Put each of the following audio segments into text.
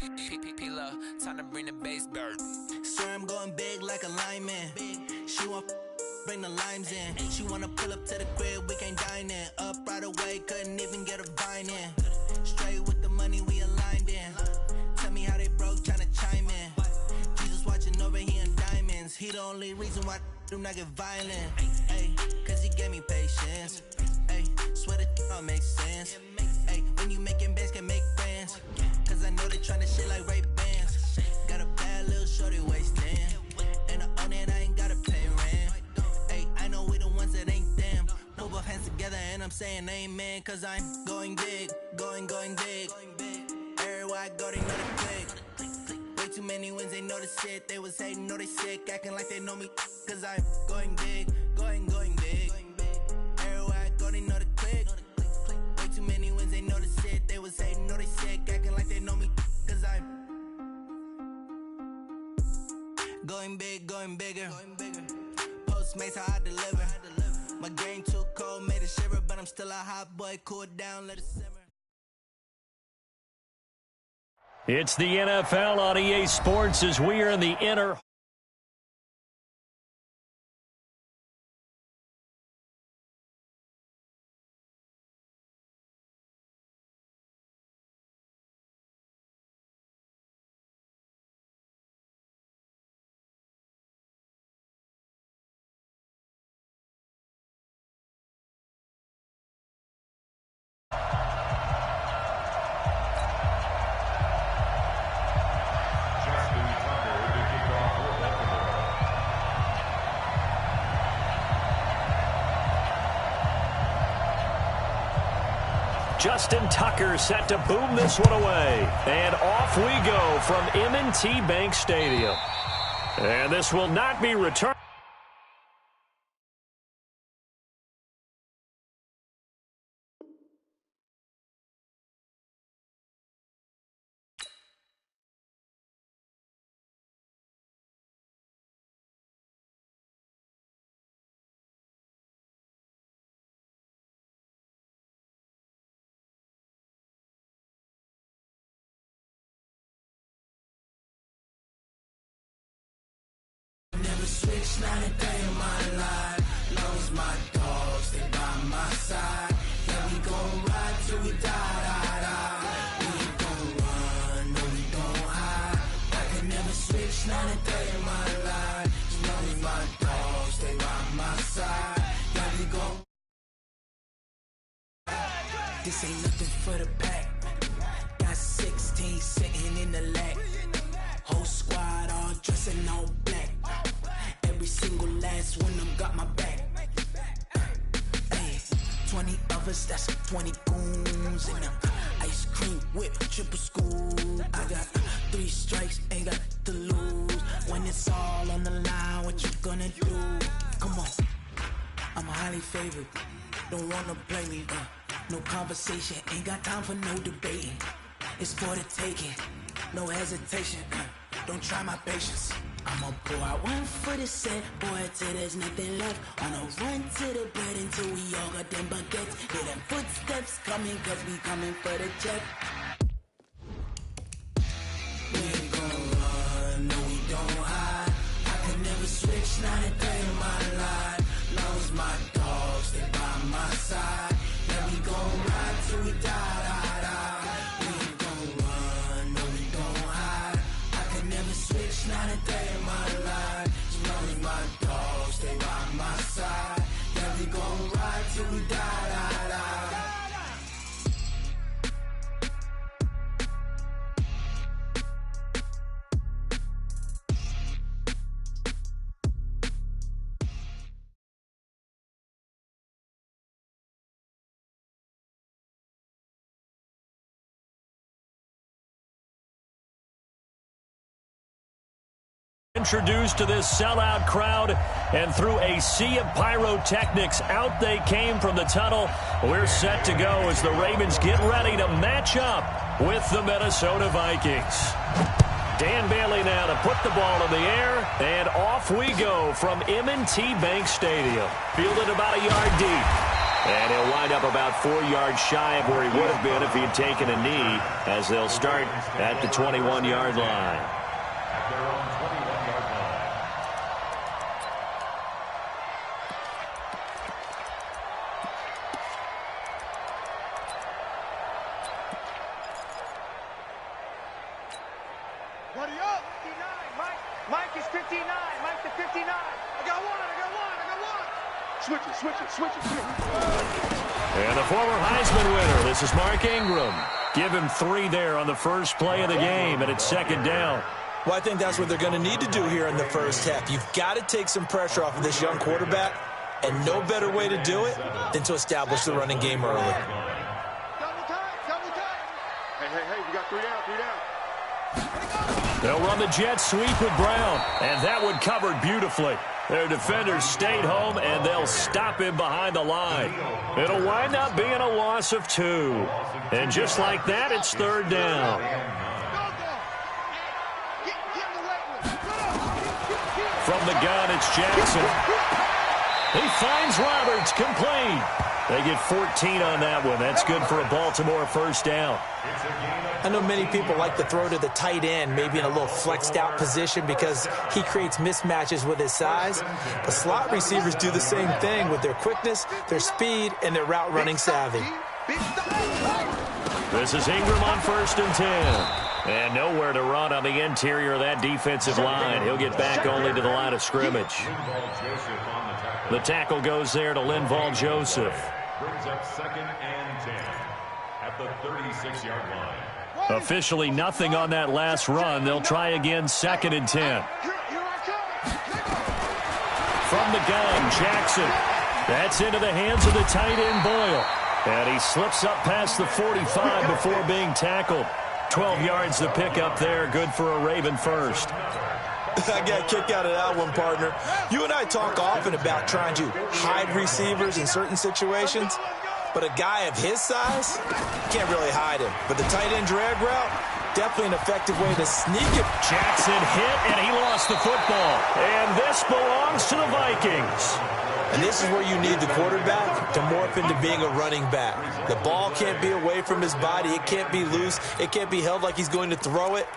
Time to bring the bass bird. Sir, I'm going big like a lineman. She want bring the limes in. She wanna pull up to the crib, we can't dine in. Up right away, couldn't even get a vine in. Straight with the money we aligned in. Tell me how they broke, tryna chime in. Jesus watching over here in diamonds. He the only reason why do not get violent. Ay, cause he gave me patience. Ay, swear that all makes sense. Ay, when you making bands, can make friends. Cause I know they tryna shit like Ray Bans. Got a bad little shorty wasting. And I own it, I ain't gotta pay rent. Ay, I know we the ones that ain't them. Put both hands together and I'm saying amen. Cause I'm going big, going big. Everywhere I go, they know the click. Way too many wins, they know the shit. They was hating, know they sick, acting like they know me. Cause I'm going big, going big. Everywhere I go, they know the click. Way too many wins, they know the shit. They was hating, know they sick, acting like they know me. Cause I'm going big, going bigger. Postmates how I deliver. My game too cold, made it shiver. But I'm still a hot boy, cool it down, let it simmer. It's the NFL on EA Sports as we are in the inner. Justin Tucker set to boom this one away. And off we go from M&T Bank Stadium. And this will not be returned. Switch, not a day in my life. Long as my dogs, stay by my side. Yeah, we gon' ride till we die. We ain't gon' run, no, we gon' hide. I can never switch, not a day in my life. As long as my dogs, stay by my side. Yeah, we gon' This ain't nothing for the pack. Got 16 sitting in the lag. Whole squad all dressing all black. Every single last one of them got my back. Ay, 20 of us, that's 20 goons in them. Ice cream whip, triple scoop. I got 3 strikes, ain't got to lose. When it's all on the line, what you gonna do? Come on, I'm highly favored. Don't wanna play me, no conversation, ain't got time for no debating. It's for the taking, no hesitation. Don't try my patience. I'ma pour out one for the set, boy, till there's nothing left. On a run to the bread until we all got them baguettes. Hear them footsteps coming, cause we coming for the check. We ain't gon' run, no, we don't hide. I could never switch, not a day in my life. Long as my dogs, stay by my side. Yeah, we gon' ride till we die. We ain't gon' run, no, we don't hide. I could never switch, not a day in my life. As long as my dogs stay by my side. Yeah, we gon' ride till we die. Introduced to this sellout crowd, and through a sea of pyrotechnics, out they came from the tunnel. We're set to go as the Ravens get ready to match up with the Minnesota Vikings. Dan Bailey now to put the ball in the air, and off we go from M&T Bank Stadium. Fielded about a yard deep. And he'll wind up about 4 yards shy of where he would have been if he had taken a knee, as they'll start at the 21-yard line. At their own 21-yard line. What are you up? 59. Mike is 59. Mike to 59. I got one. Switch it. And the former Heisman winner, this is Mark Ingram. Give him 3 there on the first play of the game, and it's second down. Well, I think that's what they're going to need to do here in the first half. You've got to take some pressure off of this young quarterback, and no better way to do it than to establish the running game early. Double tight. Hey, we got 3 down. They'll run the jet sweep with Brown, and that one covered beautifully. Their defenders stayed home, and they'll stop him behind the line. It'll wind up being a loss of 2. And just like that, it's third down. From the gun, it's Jackson. He finds Roberts, complete. They get 14 on that one. That's good for a Baltimore first down. I know many people like to throw to the tight end, maybe in a little flexed out position because he creates mismatches with his size. But slot receivers do the same thing with their quickness, their speed, and their route running savvy. This is Ingram on 1st and 10. And nowhere to run on the interior of that defensive line. He'll get back only to the line of scrimmage. The tackle goes there to Linval Joseph. Brings up 2nd and 10 at the 36-yard line. Officially nothing on that last run. They'll try again 2nd and 10. From the gun, Jackson. That's into the hands of the tight end Boyle. And he slips up past the 45 before being tackled. 12 yards to pick up there. Good for a Raven first. I got a kick out of that one, partner. You and I talk often about trying to hide receivers in certain situations, but a guy of his size, can't really hide him. But the tight end drag route, definitely an effective way to sneak it. Jackson hit, and he lost the football. And this belongs to the Vikings. And this is where you need the quarterback to morph into being a running back. The ball can't be away from his body. It can't be loose. It can't be held like he's going to throw it.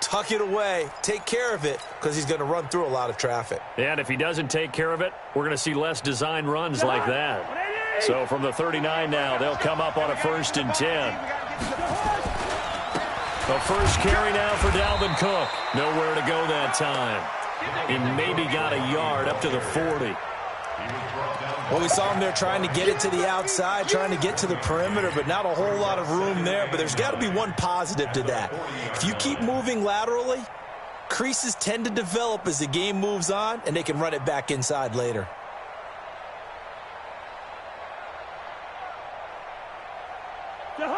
Tuck it away. Take care of it because he's going to run through a lot of traffic. And if he doesn't take care of it, we're going to see less design runs like that. So from the 39 now, they'll come up on a 1st and 10. The first carry now for Dalvin Cook. Nowhere to go that time. He maybe got a yard up to the 40. Well, we saw him there trying to get it to the outside, trying to get to the perimeter, but not a whole lot of room there. But there's got to be one positive to that. If you keep moving laterally, creases tend to develop as the game moves on, and they can run it back inside later.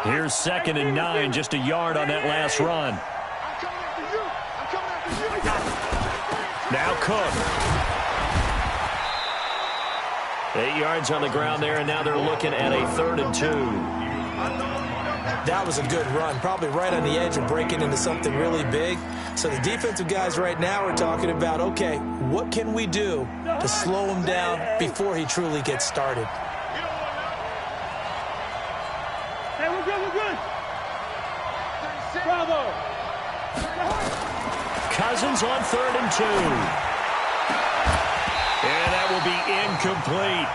Here's 2nd and 9, just a yard on that last run. Now Cook. 8 yards on the ground there, and now they're looking at a 3rd and 2. That was a good run, probably right on the edge of breaking into something really big. So the defensive guys right now are talking about, okay, what can we do to slow him down before he truly gets started? Hey, we're good. Bravo. Cousins on 3rd and 2. And that will be incomplete.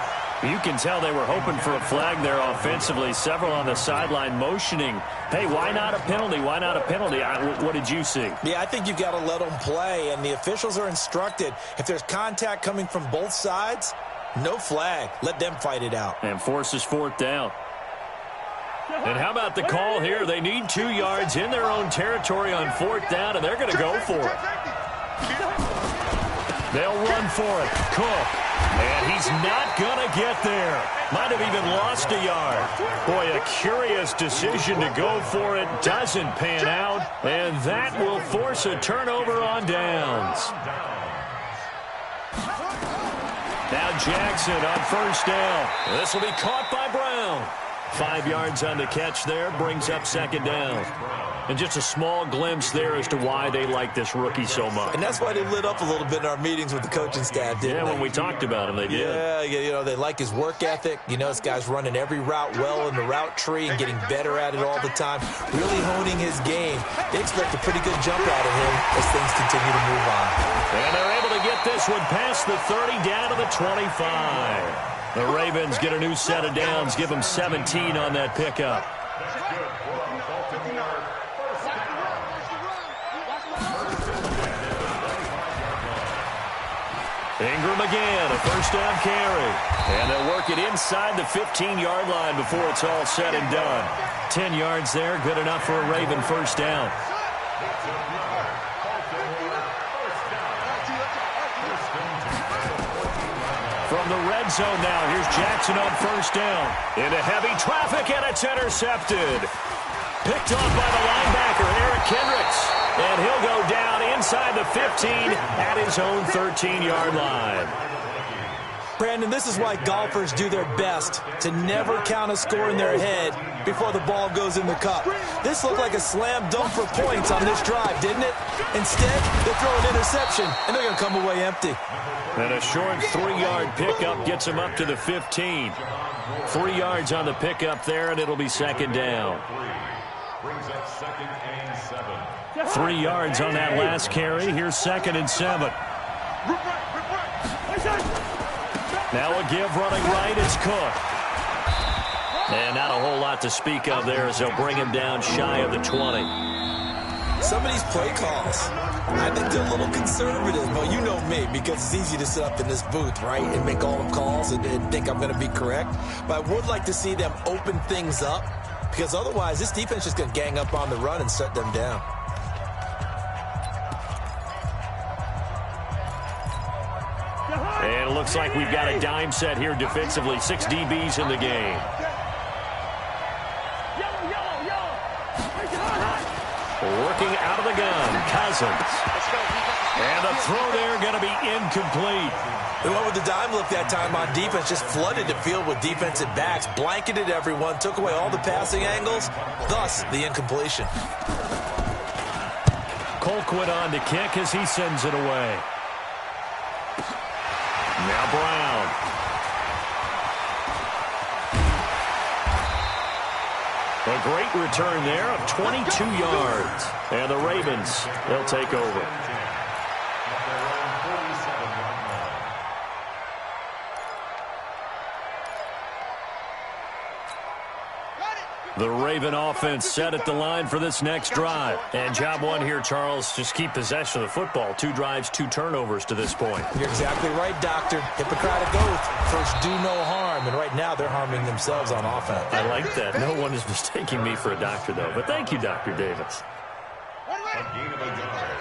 You can tell they were hoping for a flag there offensively. Several on the sideline motioning. Hey, why not a penalty? Why not a penalty? What did you see? Yeah, I think you've got to let them play, and the officials are instructed. If there's contact coming from both sides, no flag. Let them fight it out. And forces 4th down. And how about the call here? They need 2 yards in their own territory on 4th down, and they're going to go for it. They'll run for it. Cook. And he's not going to get there. Might have even lost a yard. Boy, a curious decision to go for it. Doesn't pan out. And that will force a turnover on downs. Now Jackson on 1st down. This will be caught by Brown. 5 yards on the catch there. Brings up 2nd down. And just a small glimpse there as to why they like this rookie so much. And that's why they lit up a little bit in our meetings with the coaching staff, didn't they? When we talked about him, they did. Yeah, they like his work ethic. This guy's running every route well in the route tree and getting better at it all the time, really honing his game. They expect a pretty good jump out of him as things continue to move on. And they're able to get this one past the 30 down to the 25. The Ravens get a new set of downs, give them 17 on that pickup. Ingram again, a first down carry. And they'll work it inside the 15-yard line before it's all said and done. 10 yards there, good enough for a Raven first down. From the red zone now, here's Jackson on first down. Into heavy traffic, and it's intercepted. Picked off by the linebacker, Eric Kendricks. And he'll go down inside the 15 at his own 13-yard line. Brandon, this is why golfers do their best to never count a score in their head before the ball goes in the cup. This looked like a slam dunk for points on this drive, didn't it? Instead, they throw an interception, and they're going to come away empty. And a short 3-yard pickup gets him up to the 15. 3 yards on the pickup there, and it'll be second down. Brings up 2nd and 7. 3 yards on that last carry. Here's 2nd and 7. Now a give running right. It's Cook. And not a whole lot to speak of there as they'll bring him down shy of the 20. Some of these play calls, I think they're a little conservative. But you know me, because it's easy to sit up in this booth, right, and make all the calls and think I'm going to be correct. But I would like to see them open things up, because otherwise this defense is just going to gang up on the run and shut them down. And it looks like we've got a dime set here defensively. 6 DBs in the game. Working out of the gun, Cousins. And the throw there going to be incomplete. They went with the dime look that time on defense, just flooded the field with defensive backs, blanketed everyone, took away all the passing angles, thus the incompletion. Colquitt on to kick as he sends it away. Now Brown. A great return there of 22 yards. And the Ravens, they'll take over. The Raven offense set at the line for this next drive. And job one here, Charles, just keep possession of the football. 2 drives, 2 turnovers to this point. You're exactly right, Doctor. Hippocratic oath. First, do no harm. And right now, they're harming themselves on offense. I like that. No one is mistaking me for a doctor, though. But thank you, Dr. Davis. A gain of a yard.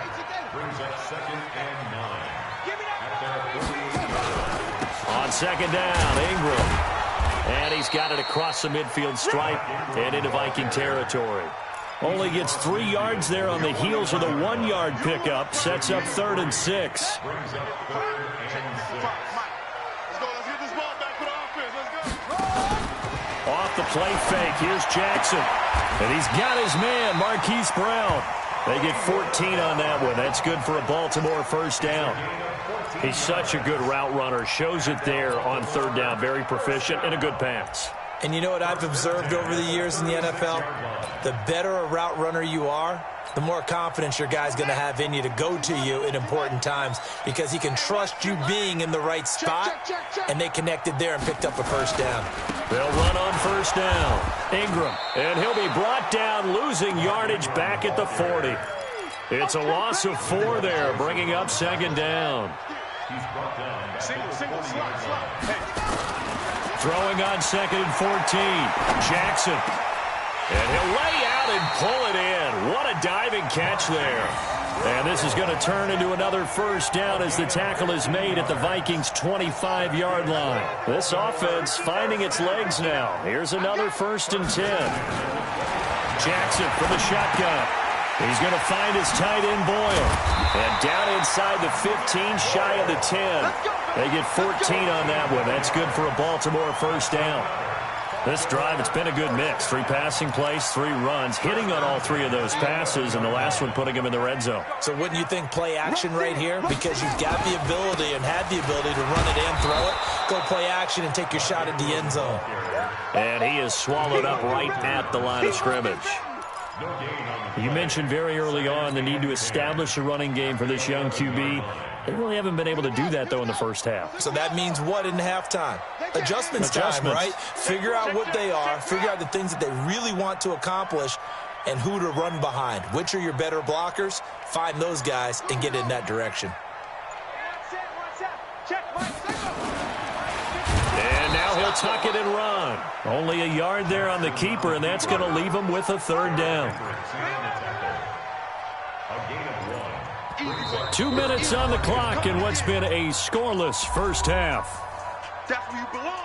Brings up 2nd and 9. At their 48 On second down, Ingram. And he's got it across the midfield stripe and into Viking territory. Only gets 3 yards there on the heels of the 1-yard pickup. Sets up 3rd and 6. Brings up 3rd and 6. Let's get this ball back for the offense. Let's go. Off the play fake. Here's Jackson. And he's got his man, Marquise Brown. They get 14 on that one. That's good for a Baltimore first down. He's such a good route runner. Shows it there on 3rd down. Very proficient and a good pass. And you know what I've observed over the years in the NFL? The better a route runner you are, the more confidence your guy's going to have in you to go to you at important times, because he can trust you being in the right spot, and they connected there and picked up a first down. They'll run on first down. Ingram, and he'll be brought down, losing yardage back at the 40. It's a loss of 4 there, bringing up 2nd down. He's brought down. Single, slot. Hey. Throwing on 2nd and 14. Jackson. And he'll lay out and pull it in. What a diving catch there. And this is going to turn into another first down as the tackle is made at the Vikings' 25-yard line. This offense finding its legs now. Here's another 1st and 10. Jackson from the shotgun. He's going to find his tight end, Boyle. And down inside the 15, shy of the 10. They get 14 on that one. That's good for a Baltimore first down. This drive, it's been a good mix. 3 passing plays, 3 runs, hitting on all 3 of those passes, and the last one putting him in the red zone. So wouldn't you think play action right here? Because you've got the ability and had the ability to run it and throw it. Go play action and take your shot at the end zone. And he is swallowed up right at the line of scrimmage. You mentioned very early on the need to establish a running game for this young QB. They really haven't been able to do that, though, in the first half. So that means what in halftime? Adjustments time, right? Figure out what they are, figure out the things that they really want to accomplish, and who to run behind. Which are your better blockers? Find those guys and get in that direction. And now he'll tuck it and run. Only a yard there on the keeper, and that's going to leave him with a 3rd down. 2 minutes on the clock in what's been a scoreless first half. That's where you belong.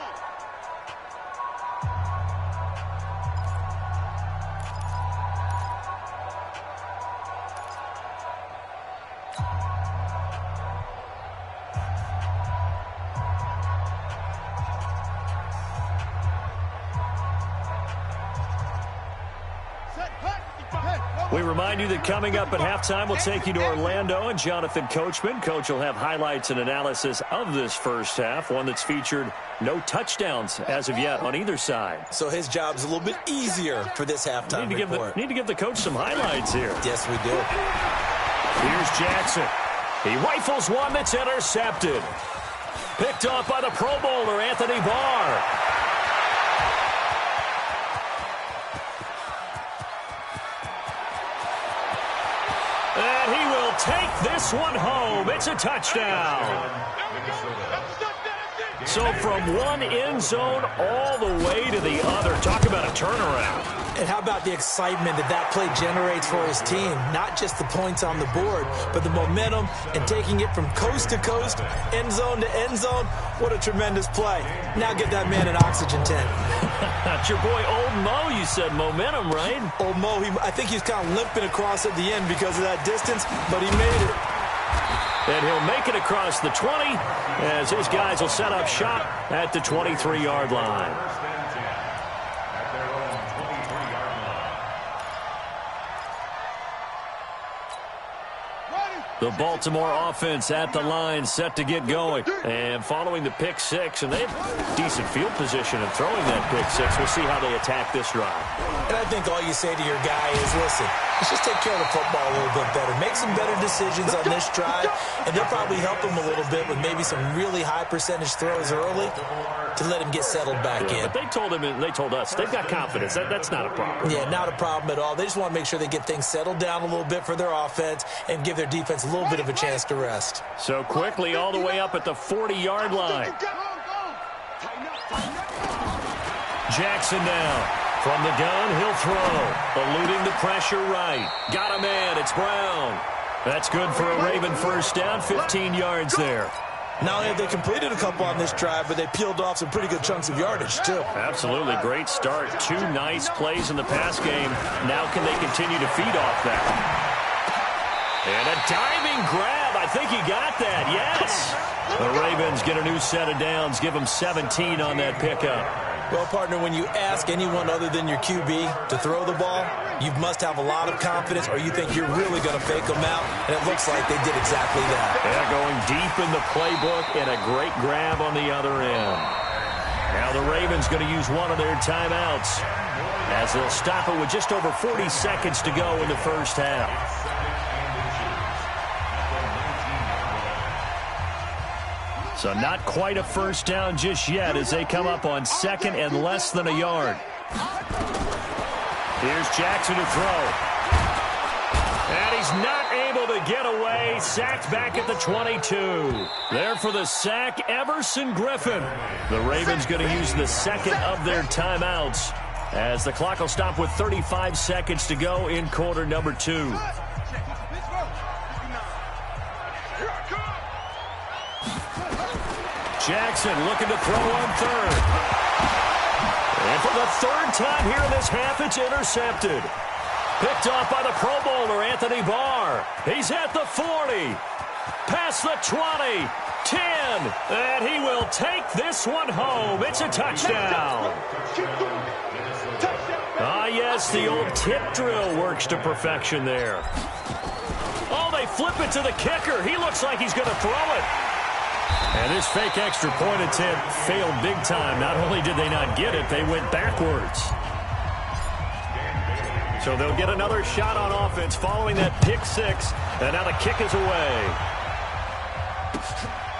We remind you that coming up at halftime, we'll take you to Orlando and Jonathan Coachman. Coach will have highlights and analysis of this first half, one that's featured no touchdowns as of yet on either side. So his job's a little bit easier for this halftime report. Need to give the coach some highlights here. Yes, we do. Here's Jackson. He rifles one that's intercepted. Picked off by the Pro Bowler, Anthony Barr. And he will take this one home. It's a touchdown. So from one end zone all the way to the other. Talk about a turnaround. And how about the excitement that play generates for his team? Not just the points on the board, but the momentum and taking it from coast to coast, end zone to end zone. What a tremendous play. Now get that man an oxygen tent. That's your boy Old Mo. You said momentum, right? Old Mo, I think he's kind of limping across at the end because of that distance, but he made it. And he'll make it across the 20 as his guys will set up shop at the 23-yard line. The Baltimore offense at the line, set to get going. And following the pick six, and they have decent field position in throwing that pick six. We'll see how they attack this drive. And I think all you say to your guy is, listen, let's just take care of the football a little bit better. Make some better decisions on this drive, and they'll probably help him a little bit with maybe some really high percentage throws early to let him get settled back in. But they told us, they've got confidence. That's not a problem. Yeah, not a problem at all. They just want to make sure they get things settled down a little bit for their offense and give their defense a little bit of a chance to rest. So quickly all the way up at the 40-yard line. Jackson now. From the gun, he'll throw. Eluding the pressure right. Got a man. It's Brown. That's good for a Raven first down. 15 yards there. Not only have they completed a couple on this drive, but they peeled off some pretty good chunks of yardage, too. Absolutely. Great start. 2 nice plays in the pass game. Now can they continue to feed off that? And a diving grab. I think he got that. Yes. The Ravens get a new set of downs. Give them 17 on that pickup. Well, partner, when you ask anyone other than your QB to throw the ball, you must have a lot of confidence or you think you're really going to fake them out, and it looks like they did exactly that. They're going deep in the playbook and a great grab on the other end. Now the Ravens going to use one of their timeouts as they'll stop it with just over 40 seconds to go in the first half. So not quite a first down just yet as they come up on second and less than a yard. Here's Jackson to throw. And he's not able to get away. Sacked back at the 22. There for the sack, Everson Griffin. The Ravens going to use the second of their timeouts as the clock will stop with 35 seconds to go in quarter number 2. Jackson looking to throw on third. And for the third time here in this half, it's intercepted. Picked off by the Pro Bowler, Anthony Barr. He's at the 40. Past the 20. 10. And he will take this one home. It's a touchdown. Ah, yes, the old tip drill works to perfection there. Oh, they flip it to the kicker. He looks like he's going to throw it. And this fake extra point attempt failed big time. Not only did they not get it, they went backwards. So they'll get another shot on offense following that pick six. And now the kick is away.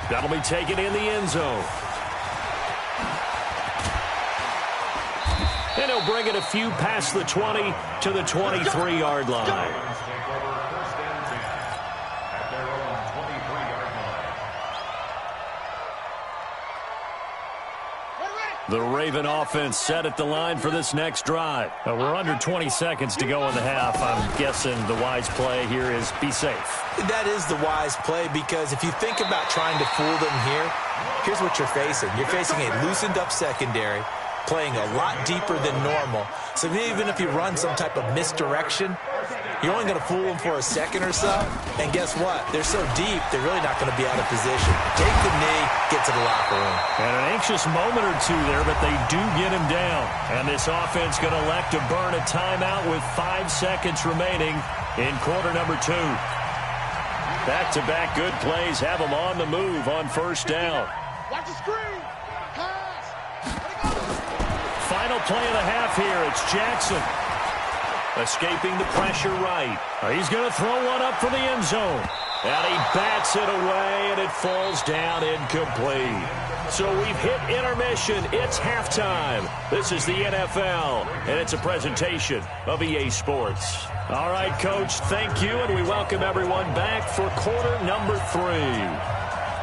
That'll be taken in the end zone. And he'll bring it a few past the 20 to the 23-yard line. The Raven offense set at the line for this next drive. We're under 20 seconds to go in the half. I'm guessing the wise play here is be safe. That is the wise play, because if you think about trying to fool them here, here's what you're facing. You're facing a loosened up secondary, playing a lot deeper than normal. So even if you run some type of misdirection, you're only going to fool them for a second or so. And guess what? They're so deep, they're really not going to be out of position. Take the knee, get to the locker room. And an anxious moment or two there, but they do get him down. And this offense going to elect to burn a timeout with 5 seconds remaining in quarter number 2. Back-to-back good plays have them on the move on first down. Watch the screen. Pass. Final play of the half here. It's Jackson. Escaping the pressure right. He's going to throw one up for the end zone. And he bats it away, and it falls down incomplete. So we've hit intermission. It's halftime. This is the NFL, and it's a presentation of EA Sports. All right, Coach, thank you, and we welcome everyone back for quarter number 3.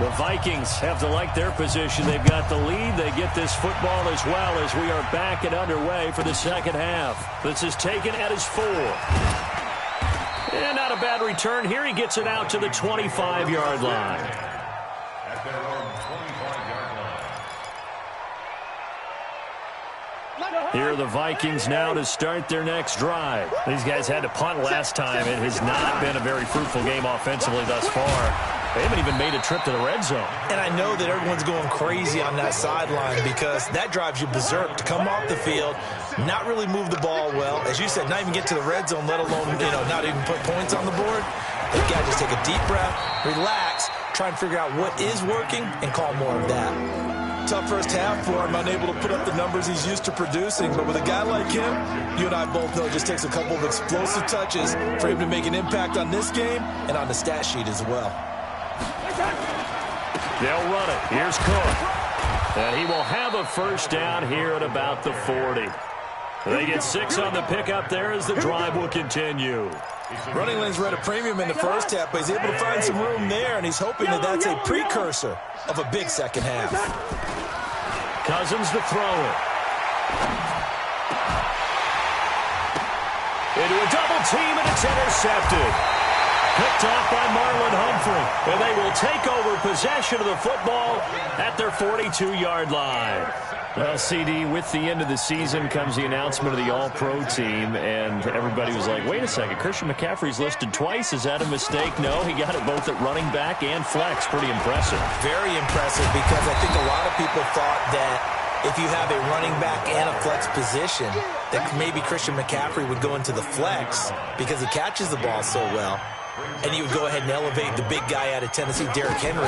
The Vikings have to like their position. They've got the lead. They get this football as well as we are back and underway for the second half. This is taken at his 4. And not a bad return here. He gets it out to the 25-yard line. At their own 25-yard line. Here are the Vikings now to start their next drive. These guys had to punt last time. It has not been a very fruitful game offensively thus far. They haven't even made a trip to the red zone. And I know that everyone's going crazy on that sideline, because that drives you berserk to come off the field, not really move the ball well. As you said, not even get to the red zone, let alone, not even put points on the board. They've got to just take a deep breath, relax, try and figure out what is working, and call more of that. Tough first half for him, unable to put up the numbers he's used to producing. But with a guy like him, you and I both know it just takes a couple of explosive touches for him to make an impact on this game and on the stat sheet as well. They'll run it. Here's Cook. And he will have a first down here at about the 40. They get 6 on the pickup there as the drive will continue. Running lanes were at a premium in the first half, but he's able to find some room there, and he's hoping that that's a precursor of a big second half. Cousins to throw it. Into a double team, and it's intercepted. Picked off by Marlon Humphrey. And they will take over possession of the football at their 42-yard line. Well, CD, with the end of the season comes the announcement of the All-Pro team, and everybody was like, wait a second, Christian McCaffrey's listed twice. Is that a mistake? No, he got it both at running back and flex. Pretty impressive. Very impressive, because I think a lot of people thought that if you have a running back and a flex position, that maybe Christian McCaffrey would go into the flex because he catches the ball so well. And you would go ahead and elevate the big guy out of Tennessee, Derrick Henry,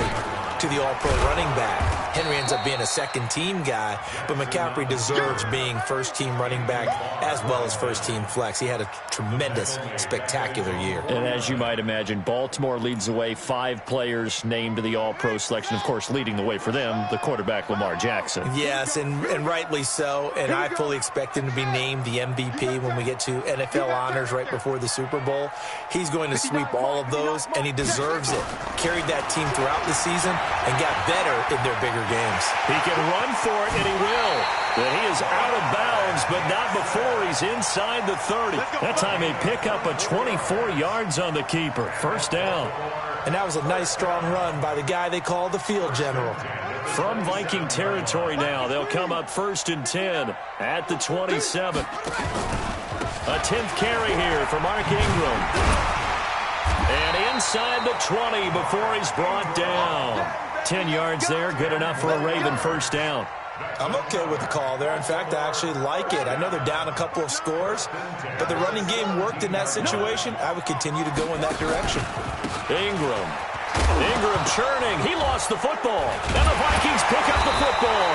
to the All-Pro running back. Henry ends up being a second-team guy, but McCaffrey deserves being first-team running back as well as first-team flex. He had a tremendous, spectacular year. And as you might imagine, Baltimore leads the way. 5 players named to the All-Pro selection. Of course, leading the way for them, the quarterback, Lamar Jackson. Yes, and rightly so. And I fully expect him to be named the MVP when we get to NFL honors right before the Super Bowl. He's going to sweep all of those, and he deserves it. Carried that team throughout the season and got better in their bigger games. He can run for it, and he will. But he is out of bounds, but not before he's inside the 30. That time he pick up a 24 yards on the keeper. First down. And that was a nice, strong run by the guy they call the field general. From Viking territory now, they'll come up 1st and 10 at the 27. A 10th carry here for Mark Ingram. And inside the 20 before he's brought down. 10 yards there, good enough for a Raven first down. I'm okay with the call there. In fact, I actually like it. I know they're down a couple of scores, but the running game worked in that situation. I would continue to go in that direction. Ingram churning. He lost the football. And the Vikings pick up the football.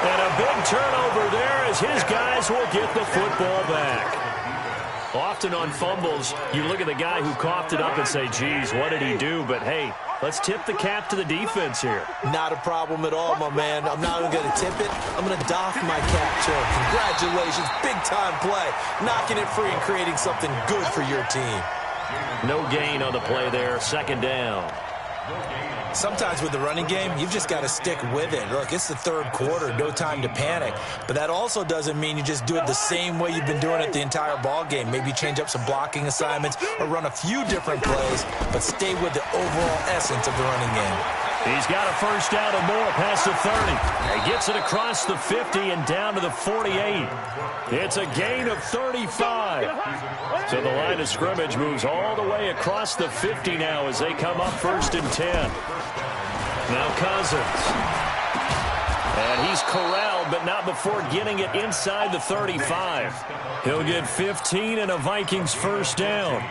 And a big turnover there as his guys will get the football back. Often on fumbles, you look at the guy who coughed it up and say, geez, what did he do? But, hey, let's tip the cap to the defense here. Not a problem at all, my man. I'm not even going to tip it. I'm going to doff my cap to him. Congratulations. Big-time play. Knocking it free and creating something good for your team. No gain on the play there. Second down. Sometimes with the running game, you've just got to stick with it. Look, it's the third quarter, no time to panic. But that also doesn't mean you just do it the same way you've been doing it the entire ball game. Maybe change up some blocking assignments or run a few different plays, but stay with the overall essence of the running game. He's got a first down and more past the 30. He gets it across the 50 and down to the 48. It's a gain of 35. So the line of scrimmage moves all the way across the 50 now as they come up 1st and 10. Now Cousins. And he's corralled, but not before getting it inside the 35. He'll get 15 and a Vikings first down.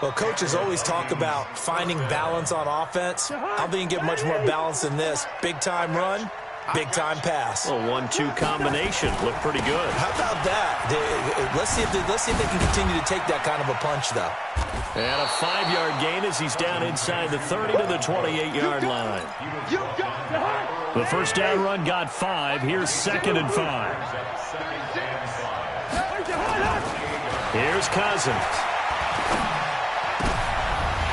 Well, coaches always talk about finding balance on offense. I don't think you get much more balance than this. Big-time run, big-time pass. A 1-2 combination. Looked pretty good. How about that? Let's see if they can continue to take that kind of a punch, though. And a 5-yard gain as he's down inside the 30 to the 28-yard line. The first down run got 5. Here's 2nd and 5. Here's Cousins.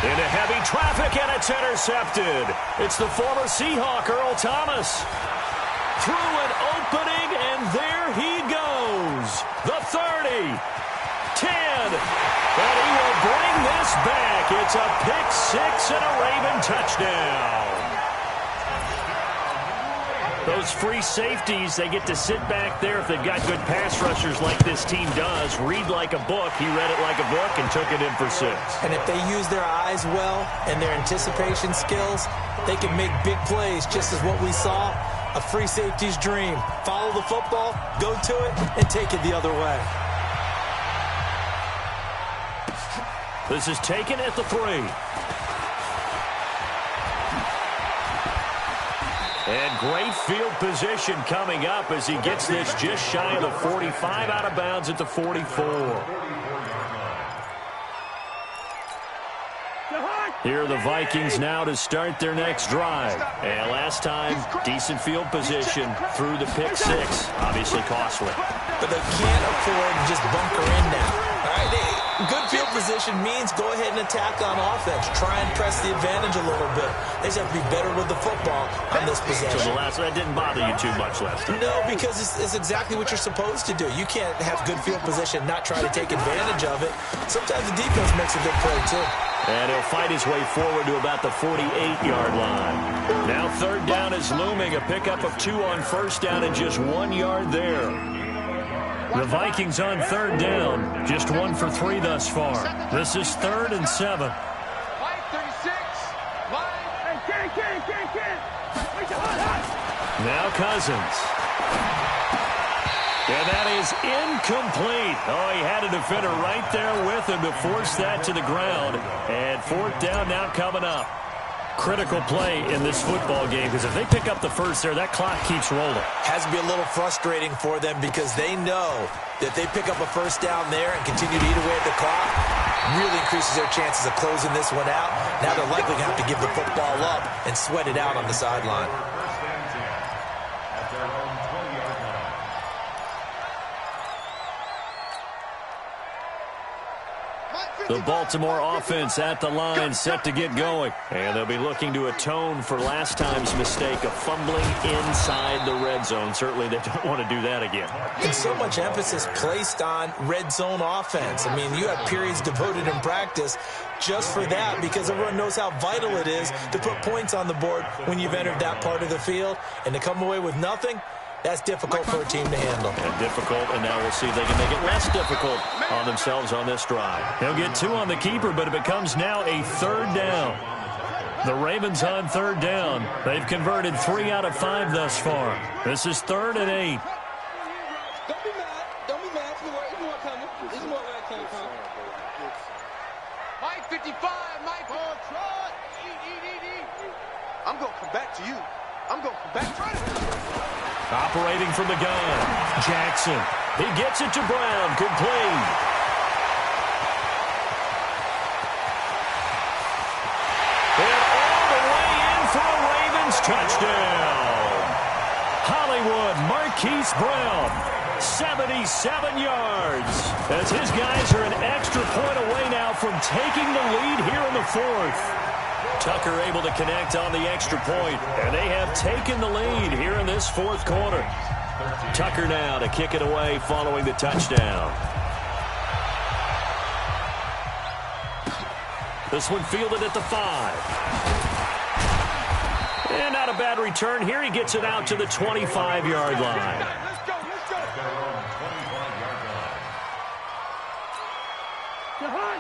Into heavy traffic, and it's intercepted. It's the former Seahawk, Earl Thomas. Through an opening, and there he goes. The 30, 10, and he will bring this back. It's a pick 6 and a Raven touchdown. Those free safeties, they get to sit back there if they've got good pass rushers like this team does. Read like a book. He read it like a book and took it in for 6. And if they use their eyes well and their anticipation skills, they can make big plays, just as what we saw. A free safety's dream. Follow the football, go to it, and take it the other way. This is taken at the 3. And great field position coming up as he gets this just shy of the 45, out of bounds at the 44. Here are the Vikings now to start their next drive. And last time, decent field position through the pick 6. Obviously costly. But they can't afford to just bunker in now. All right, good field position means go ahead and attack on offense. Try and press the advantage a little bit. They just have to be better with the football on this possession. So that didn't bother you too much last time? No, because it's exactly what you're supposed to do. You can't have good field position, not try to take advantage of it. Sometimes the defense makes a good play, too. And he'll fight his way forward to about the 48-yard line. Now 3rd down is looming. A pickup of 2 on 1st down and just 1 yard there. The Vikings on 3rd down. Just 1 for 3 thus far. This is 3rd and 7. Now Cousins. And that is incomplete. Oh, he had a defender right there with him to force that to the ground. And 4th down now coming up. Critical play in this football game, because if they pick up the first there, that clock keeps rolling. Has to be a little frustrating for them because they know that they pick up a first down there and continue to eat away at the clock, really increases their chances of closing this one out. Now they're likely going to have to give the football up and sweat it out on the sideline. The Baltimore offense at the line, set to get going. And they'll be looking to atone for last time's mistake of fumbling inside the red zone. Certainly they don't want to do that again. And so much emphasis placed on red zone offense. I mean, you have periods devoted in practice just for that because everyone knows how vital it is to put points on the board when you've entered that part of the field. And to come away with nothing, That's difficult for a team to handle. And difficult, and now we'll see if they can make it less difficult on themselves on this drive. He'll get 2 on the keeper, but it becomes now a 3rd down. The Ravens on 3rd down. They've converted 3 out of 5 thus far. This is 3rd and 8. Don't be mad. Don't be mad. It's more coming. It's more where it came from. Mike 55, Mike. Oh, try. Eat. I'm going to come back to you. I'm going to come back to you. Operating from the gun. Jackson. He gets it to Brown. Complete. And all the way in for a Ravens touchdown. Hollywood Marquise Brown. 77 yards. As his guys are an extra point away now from taking the lead here in the 4th. Tucker able to connect on the extra point, and they have taken the lead here in this 4th quarter. Tucker now to kick it away following the touchdown. This one fielded at the 5. And not a bad return here. He gets it out to the 25-yard line.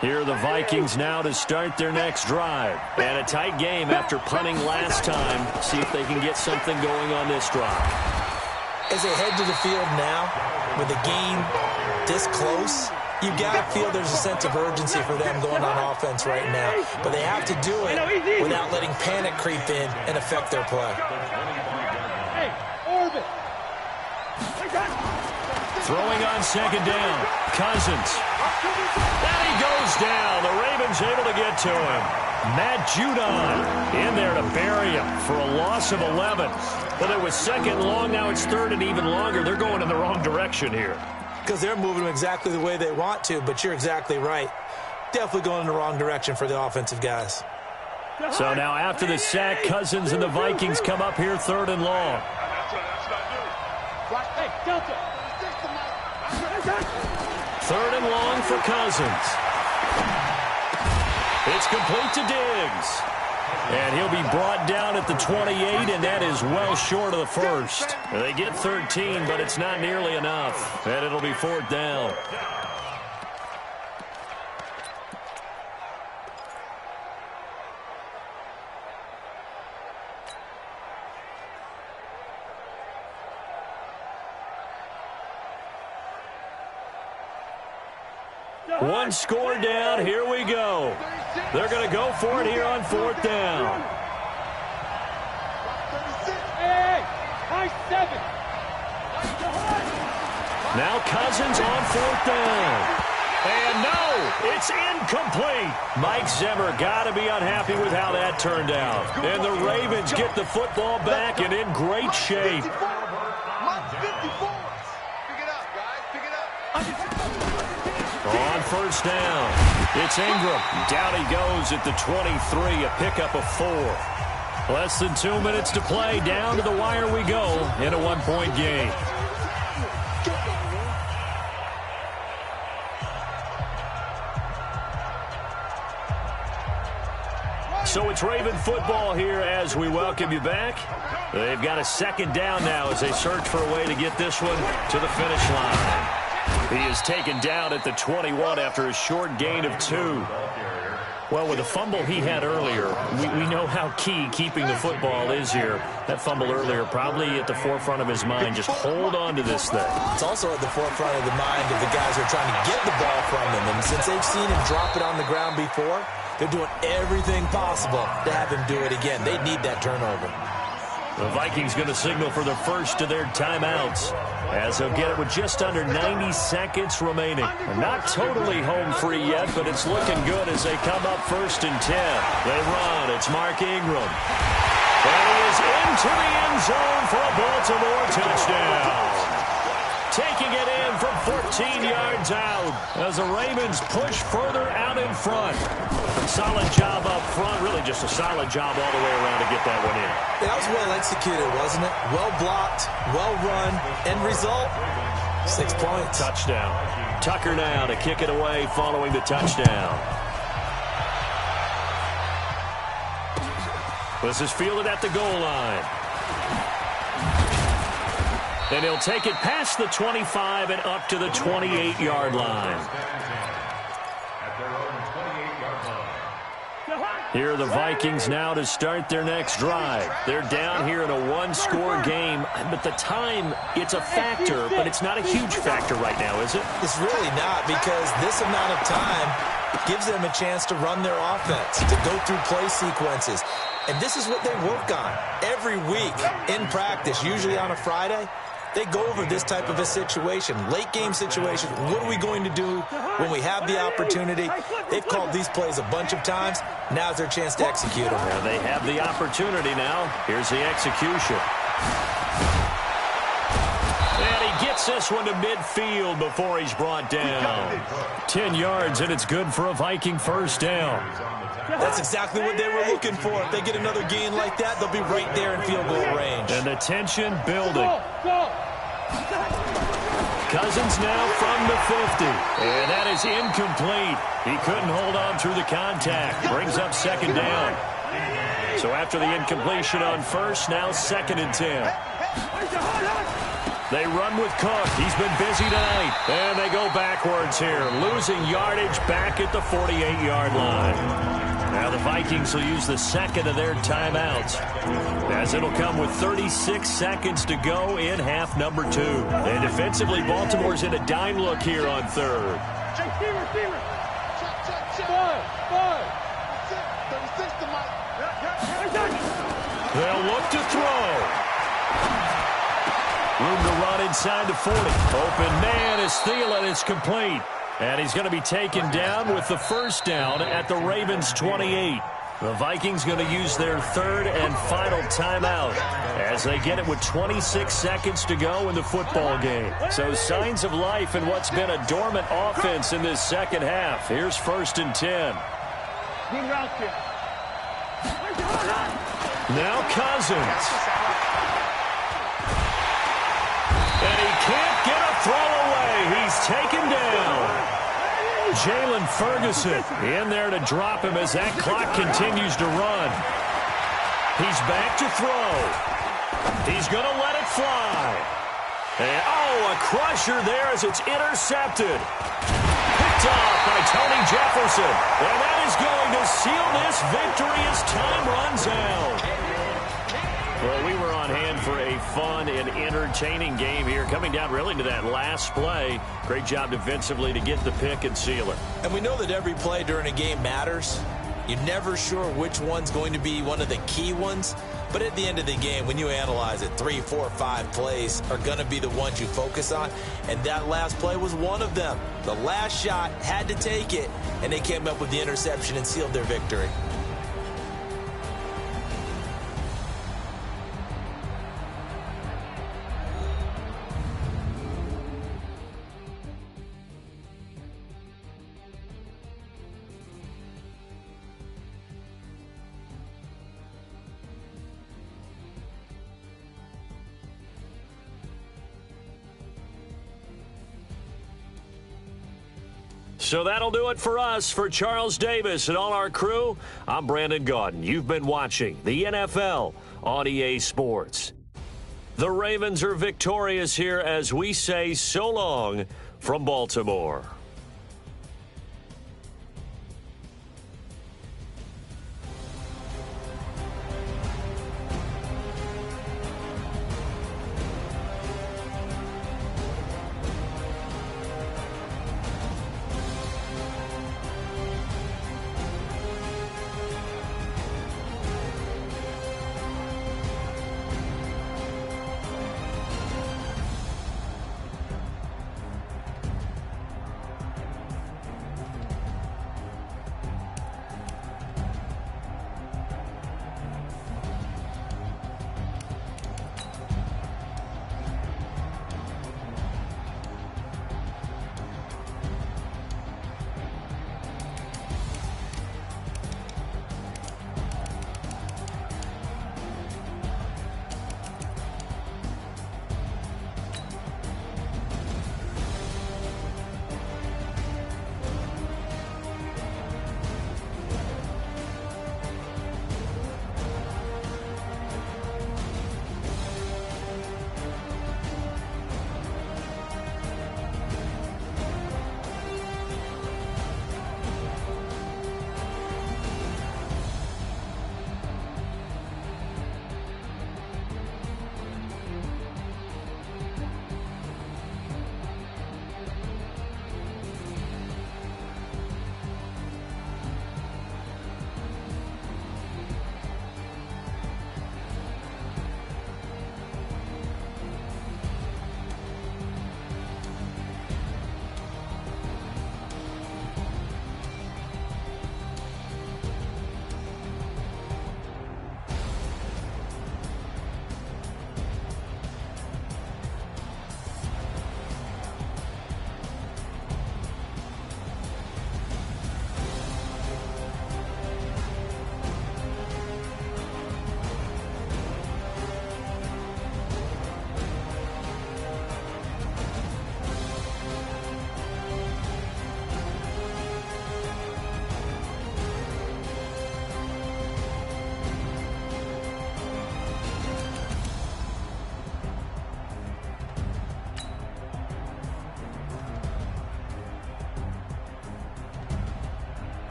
Here are the Vikings now to start their next drive. And a tight game after punting last time. See if they can get something going on this drive. As they head to the field now, with the game this close, you've got to feel there's a sense of urgency for them going on offense right now. But they have to do it without letting panic creep in and affect their play. Hey, Orbit. Throwing on 2nd down. Cousins. And he goes down. The Ravens able to get to him. Matt Judon in there to bury him for a loss of 11. But it was 2nd long. Now it's 3rd and even longer. They're going in the wrong direction here. Because they're moving exactly the way they want to, but you're exactly right. Definitely going in the wrong direction for the offensive guys. So now after the sack, Cousins and the Vikings come up here 3rd and long. Hey, Delta. 3rd and long for Cousins. It's complete to Diggs. And he'll be brought down at the 28, and that is well short of the 1st. They get 13, but it's not nearly enough. And it'll be 4th down. One score down. Here we go. They're going to go for it here on 4th down. Hey, high 7. Now Cousins on 4th down. And no, it's incomplete. Mike Zimmer got to be unhappy with how that turned out. And the Ravens get the football back and in great shape. On 1st down, it's Ingram. Down he goes at the 23, a pickup of 4. Less than 2 minutes to play. Down to the wire we go in a 1-point game. So it's Raven football here as we welcome you back. They've got a 2nd down now as they search for a way to get this one to the finish line. He is taken down at the 21 after a short gain of 2. Well, with the fumble he had earlier, we know how key keeping the football is here. That fumble earlier probably at the forefront of his mind. Just hold on to this thing. It's also at the forefront of the mind of the guys who are trying to get the ball from him. And since they've seen him drop it on the ground before, they're doing everything possible to have him do it again. They need that turnover. The Vikings going to signal for the first of their timeouts as they'll get it with just under 90 seconds remaining. Not totally home free yet, but it's looking good as they come up 1st and 10. They run. It's Mark Ingram. And he is into the end zone for a Baltimore touchdown. Taking it in from 14 yards out as the Ravens push further out in front. Solid job up front. Really just a solid job all the way around to get that one in. That was well executed, wasn't it? Well blocked, well run. End result, 6 points. Touchdown. Tucker now to kick it away following the touchdown. This is fielded at the goal line. And he'll take it past the 25 and up to the 28-yard line. At their own 28-yard line. Here are the Vikings now to start their next drive. They're down here in a one-score game, but the time, it's a factor, but it's not a huge factor right now, is it? It's really not, because this amount of time gives them a chance to run their offense, to go through play sequences. And this is what they work on every week in practice, usually on a Friday. They go over this type of a situation, late-game situation. What are we going to do when we have the opportunity? They've called these plays a bunch of times. Now's their chance to execute them. Now they have the opportunity now. Here's the execution. And he gets this one to midfield before he's brought down. 10 yards, and it's good for a Viking first down. That's exactly what they were looking for. If they get another gain like that, they'll be right there in field goal range. And the tension building. Cousins now from the 50. And that is incomplete. He couldn't hold on through the contact. Brings up second down. So after the incompletion on first, now 2nd and 10. They run with Cook. He's been busy tonight. And they go backwards here, losing yardage back at the 48-yard line. Now the Vikings will use the second of their timeouts, as it'll come with 36 seconds to go in half number 2. And defensively, Baltimore's in a dime look here on third. They'll look to throw. Room to run inside the 40. Open man is Thielen. It's complete. And he's going to be taken down with the first down at the Ravens' 28. The Vikings going to use their third and final timeout as they get it with 26 seconds to go in the football game. So signs of life in what's been a dormant offense in this second half. Here's 1st and 10. Now Cousins. And he can't get a throw away. He's taken down. Jalen Ferguson in there to drop him as that clock continues to run. He's back to throw. He's going to let it fly. And, a crusher there as it's intercepted. Picked off by Tony Jefferson. And that is going to seal this victory as time runs out. Well, we were on hand for a fun and entertaining game here, coming down really to that last play. Great job defensively to get the pick and seal it. And we know that every play during a game matters. You're never sure which one's going to be one of the key ones. But at the end of the game, when you analyze it, 3, 4, 5 plays are going to be the ones you focus on. And that last play was one of them. The last shot had to take it, and they came up with the interception and sealed their victory. So that'll do it for us. For Charles Davis and all our crew, I'm Brandon Gaudin. You've been watching the NFL on EA Sports. The Ravens are victorious here as we say so long from Baltimore.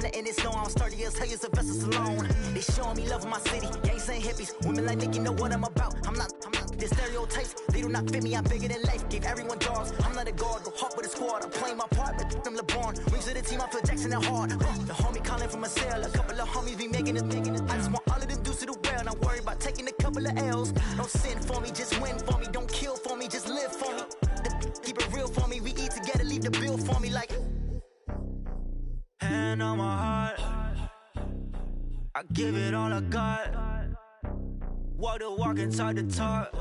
letting it snow. I'm sturdy as hell, as a vessel alone. They showing me love in my city. Gangs and hippies, women like Nick, you know what I'm about. I'm not the stereotypes, they do not fit me. I'm bigger than life, gave everyone dogs. I'm not a guard, go hard with a squad. I'm playing my part, but I'm LeBron. Wings of the team, I feel Jackson and hard. The homie calling from a cell, a couple of homies be making it. I just want all of them dudes to the well. Not worried about taking a couple of L's. Don't sin for me, just win for me. Don't kill for me, just live for me. Keep it real for me, we eat together, leave the bill for me like. Hand on my heart, I give it all I got. Walk the walk and talk the talk.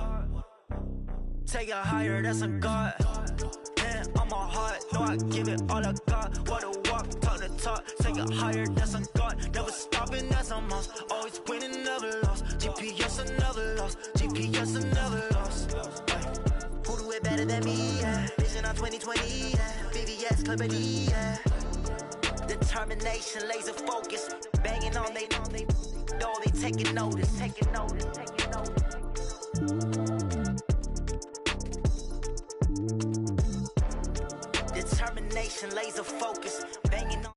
Take it higher, that's a God. Hand on my heart, no, I give it all I got. Walk the walk, talk the talk. Take it higher, that's a God. Never stopping, that's a must. Always winning, never lost. GPS, I never lost. GPS, I never lost. Who do it better than me? Yeah. Vision on 2020, yeah. VVS, Clippity, yeah. Determination, laser focus. Banging on they door, they taking notice. Determination, laser focus. Banging on.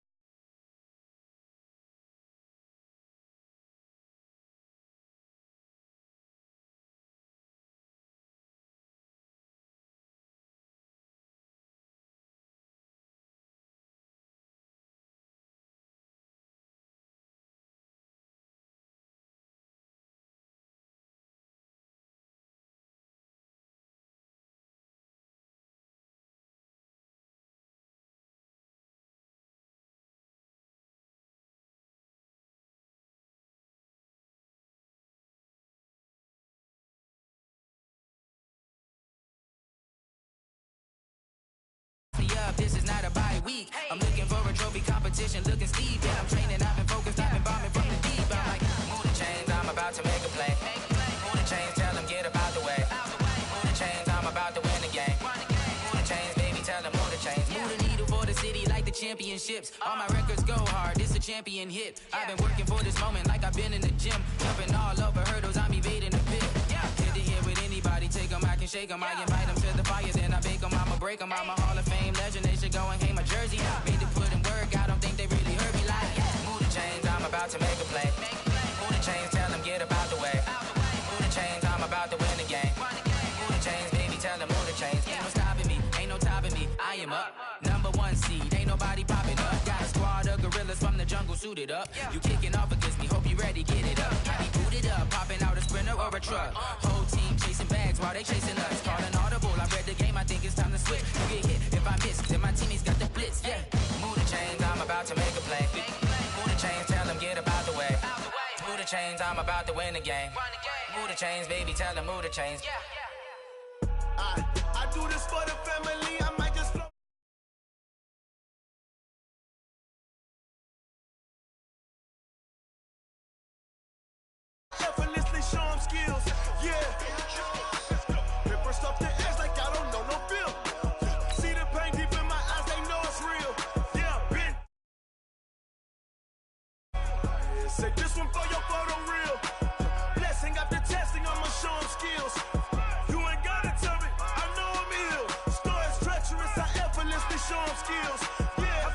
This is not a bye week. I'm looking for a trophy competition, looking steep. Yeah, I'm training, I've been focused, I've been bombing from the deep. I'm like, move the chains, I'm about to make a play. Move the chains, tell them get about the way. Move the chains, I'm about to win the game. Move the chains, baby, tell them move the chains. Move the needle for the city like the championships. All my records go hard, this a champion hit. I've been working for this moment like I've been in the gym. Jumping all over hurdles, I'm evading the pit. Hit to hit with anybody, take them, I can shake them. I invite them to the fire, then I bake them, I'ma break them. I'm a Hall of Fame legend, they should go and hang my jersey. Made to put in work, I don't think they really heard me like. Move the chains, I'm about to make a play. Move the chains, tell them get about the way. Move the chains, I'm about to win the game. Move the chains, baby, tell them move the chains. Ain't no stopping me, ain't no topping me. I am up, number one seed, ain't nobody popping up. Got a squad of gorillas from the jungle suited up. You kicking off against me, hope you ready, get it up. I be booted up, popping out a sprinter or a truck. Whole team chasing bags while they chasing us. Calling audible, I read the game, I think it's time to switch. You get hit if I miss, then my teammates got the blitz, yeah. Move the chains, I'm about to make a play. Move the chains, tell them get about the way. Move the chains, I'm about to win the game. Move the chains, baby, tell them move the chains. I do this for the family, I might just flow. Effortlessly show them skills, yeah. Ripper stuff the edge like I don't know no feel. See the pain deep in my eyes, they know it's real. Yeah, been. Say this one for your photo real. Blessing after testing, I'ma show them skills. You ain't gotta tell me, I know I'm ill. Stories treacherous, I effortlessly show them skills. Yeah, how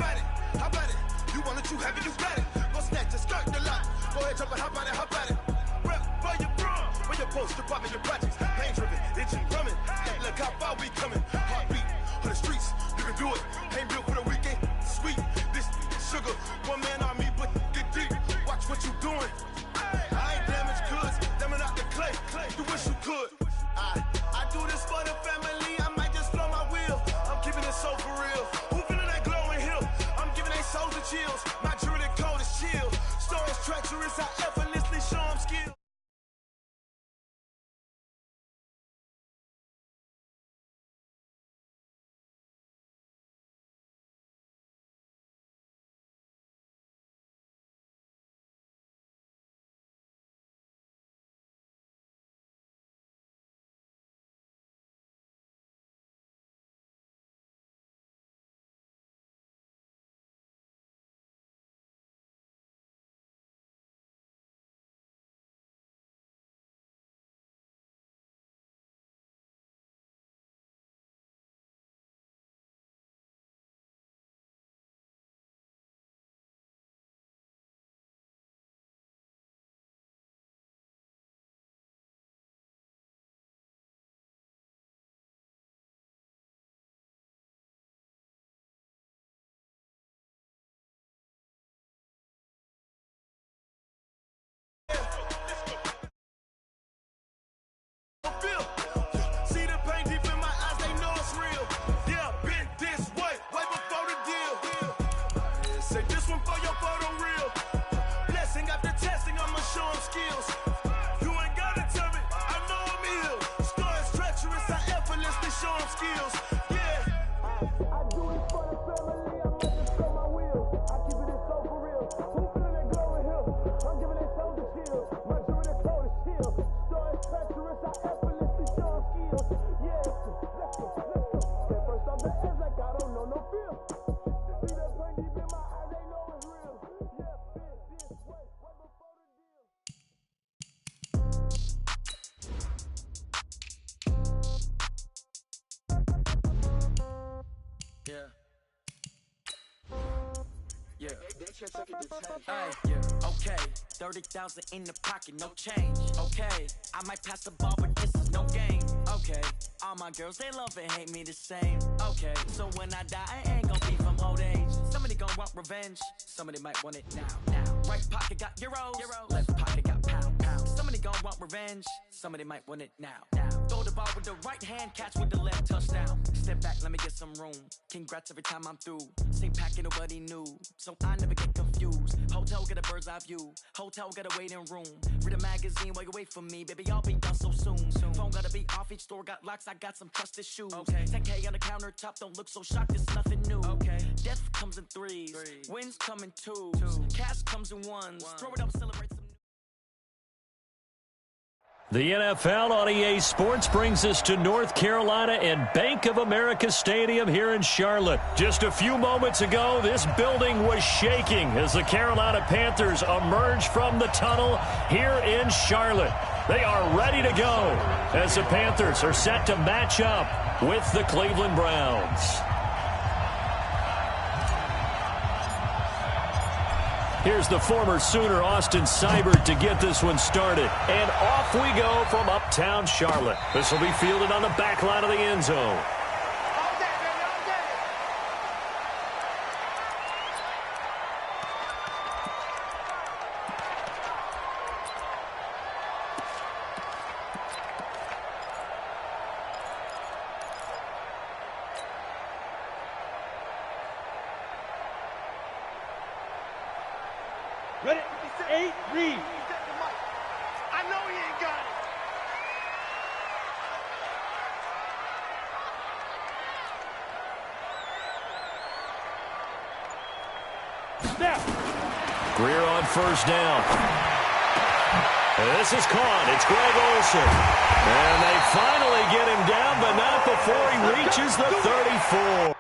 about it? You want it, you have it, you got it. Go snatch it, skirt the lot. Go ahead, jump it, how about it? Rep for your bro, for your post, department, your projects. Pain driven, itching, drumming. Look how far we coming. Heartbeat on the streets, you can do it. Ain't built for the weekend, sweet. This sugar, one man army, but get deep. Watch what you doing. I ain't damaged goods, damn out the clay. You wish you could. I do this for the family, I might just flow my wheel. I'm keeping it so for real. Who feeling that glowing hill? I'm giving they souls the chills. My jury, the cold is chill. Stories treacherous, I effortlessly show them skills. skills. Yeah. I do it for the family. I'm making sure my wheels. I keep it so for real. Who feeling that glowing hill? I'm giving it shoulder shield. My jewelry coat is shield. Story treacherous. I effortlessly show skills. Yeah. Let's go. Get first off the edge like I don't know no feel. See that pain deep in my eyes, they know it's real. Yeah, this way, right before the deal. Yeah. Yeah. Okay. 30,000 in the pocket, no change. Okay. I might pass the ball, but this is no game. Okay. All my girls, they love and hate me the same. Okay. So when I die, I ain't gonna be from old age. Somebody gonna want revenge. Somebody might want it now. Right pocket got euros. Left pocket got pound. Somebody gonna want revenge. Somebody might want it now. Throw the ball with the right hand, catch with the left, touchdown. Step back, let me get some room. Congrats every time I'm through. Same packet, nobody knew. So I never get confused. Hotel get a bird's eye view. Hotel get a waiting room. Read a magazine while you wait for me. Baby, I'll be done so soon. Phone gotta be off, each store got locks. I got some trusted shoes. 10K on the countertop, don't look so shocked, it's nothing new. Death comes in threes. Wins come in twos. Cash comes in ones. Throw it up, celebrate some. The NFL on EA Sports brings us to North Carolina and Bank of America Stadium here in Charlotte. Just a few moments ago, this building was shaking as the Carolina Panthers emerged from the tunnel here in Charlotte. They are ready to go as the Panthers are set to match up with the Cleveland Browns. Here's the former Sooner, Austin Seibert, to get this one started. And off we go from uptown Charlotte. This will be fielded on the back line of the end zone. Ready? 8, Reed. I know he ain't got it. Snap. Greer on first down. This is caught. It's Greg Olsen. And they finally get him down, but not before he reaches the 34.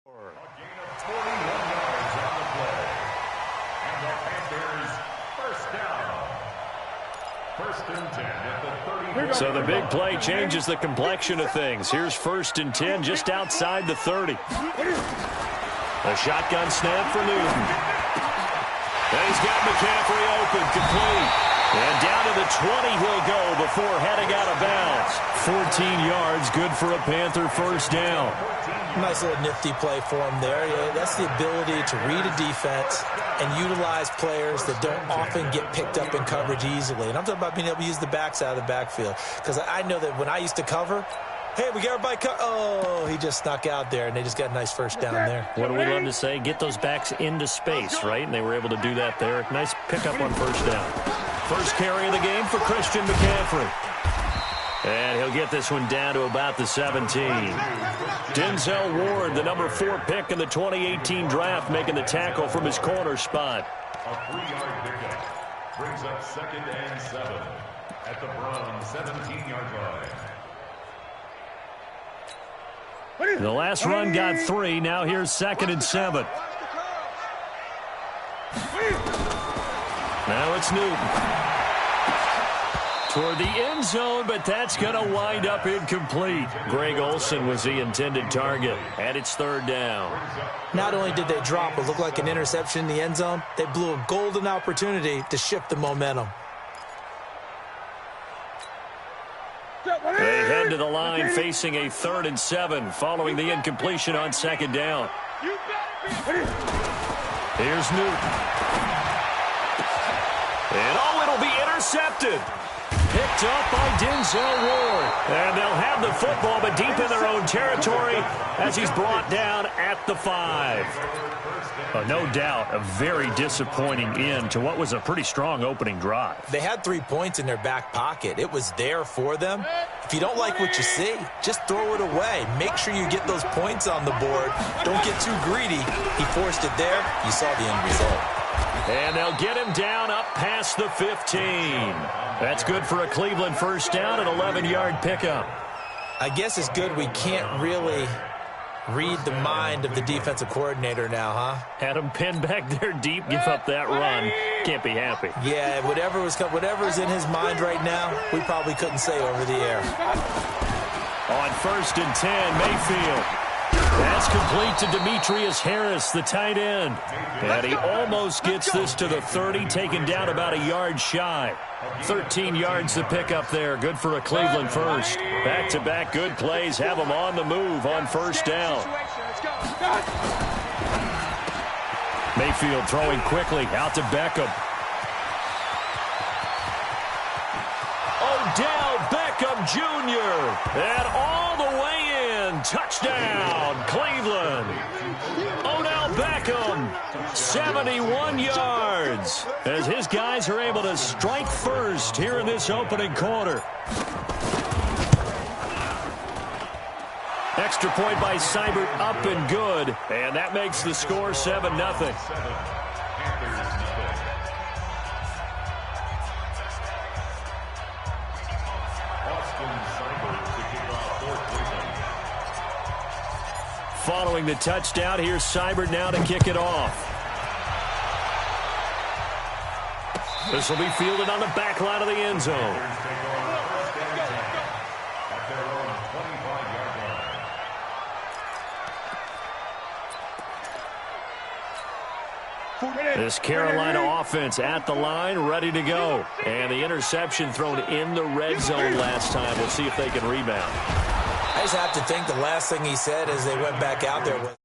A gain of 21 yards on the play. And the Panthers first down. First and 10 at the 30. So the big play changes the complexion of things. Here's first and 10 just outside the 30. A shotgun snap for Newton. And he's got McCaffrey open, complete. And down to the 20 he'll go before heading out of bounds. 14 yards, good for a Panther first down. Nice little nifty play for him there. Yeah, that's the ability to read a defense and utilize players that don't often get picked up in coverage easily. And I'm talking about being able to use the backs out of the backfield. Because I know that when I used to cover, hey, we got everybody oh, he just snuck out there, and they just got a nice first down there. What do we love to say? Get those backs into space, right? And they were able to do that there. Nice pickup on first down. First carry of the game for Christian McCaffrey. And he'll get this one down to about the 17. Denzel Ward, the number 4 pick in the 2018 draft, making the tackle from his corner spot. A 3-yard pickup brings up 2nd and 7 at the Browns' 17-yard line. The last run got 3. Now here's 2nd and 7. Now it's Newton. Toward the end zone, but that's going to wind up incomplete. Greg Olsen was the intended target, and it's 3rd down. Not only did they drop what looked like an interception in the end zone, they blew a golden opportunity to shift the momentum. They head to the line facing a 3rd and 7 following the incompletion on 2nd down. Here's Newton. And, oh, it'll be intercepted. Picked up by Denzel Ward. And they'll have the football, but deep in their own territory as he's brought down at the 5. No doubt a very disappointing end to what was a pretty strong opening drive. They had 3 points in their back pocket. It was there for them. If you don't like what you see, just throw it away. Make sure you get those points on the board. Don't get too greedy. He forced it there. You saw the end result. And they'll get him down up past the 15. That's good for a Cleveland first down, an 11-yard pickup. I guess it's good we can't really read the mind of the defensive coordinator now, huh? Had him pinned back there deep, give up that run. Can't be happy. Yeah, whatever's in his mind right now, we probably couldn't say over the air. On 1st and 10, Mayfield. That's complete to Demetrius Harris, the tight end. And he almost gets this to the 30, taken down about a yard shy. 13 yards to pick up there. Good for a Cleveland first. Back-to-back good plays have them on the move on first down. Mayfield throwing quickly out to Beckham. Odell Beckham Jr. And all the way in. Touchdown, Cleveland. Odell Beckham, 71 yards. As his guys are able to strike first here in this opening quarter. Extra point by Seibert, up and good. And that makes the score 7-0. Following the touchdown, here's Seibert now to kick it off. This will be fielded on the back line of the end zone. This Carolina offense at the line, ready to go. And the interception thrown in the red zone last time. We'll see if they can rebound. I just have to think the last thing he said as they went back out there was,